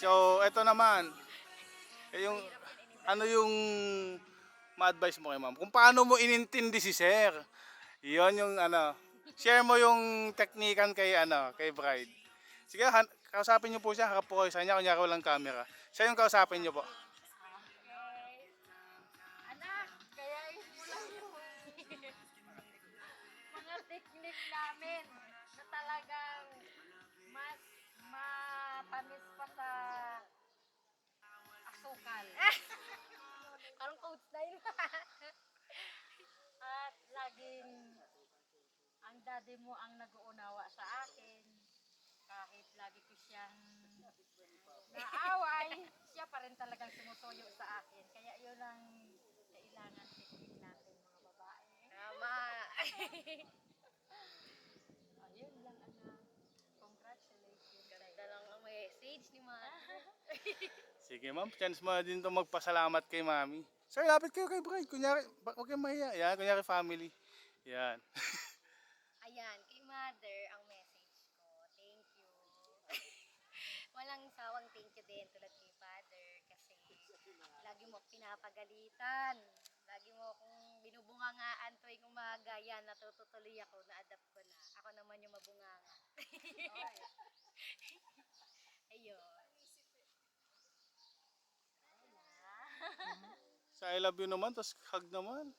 So, eto naman, yung, ano yung ma-advise mo kay ma'am? Kung paano mo inintindi si sir? Yon yung ano, share mo yung teknikan kay ano, kay bride. Sige, kausapin niyo po siya, harap po kayo sa kanya, kunyari walang camera. Siya yung kausapin niyo po. Okay. Anak, kaya mo lang yung mga technique namin na talagang mas matamis pa sa asukal. Parang coach na yun. At laging ang daddy mo ang nag-uunawa sa akin. Kahit lagi ko siyang naaway, siya pa rin talagang sumusuyo sa akin. Kaya yun ang kailangan technique natin mga babae. Tama. Ayun lang anak. Congratulations. Ganda lang ang message ni Mother. Sige ma'am, chance mo na din to magpasalamat kay mami. Sir, lapit kayo kay bride. Kunyari, huwag kayong mahiya. Yan, kunyari family. Yan. Ayan, kay Mother ang message ko. Thank you. Walang sawang thank you din tulad kay Father kasi lagi mo akong pinapagalitan. Lagi mo akong binubungangaan tuwing umaga. Yan, natutuloy ako, na-adapt ko na. Ako naman yung mabunganga. Ayun. Sa I love you naman, tapos hug naman.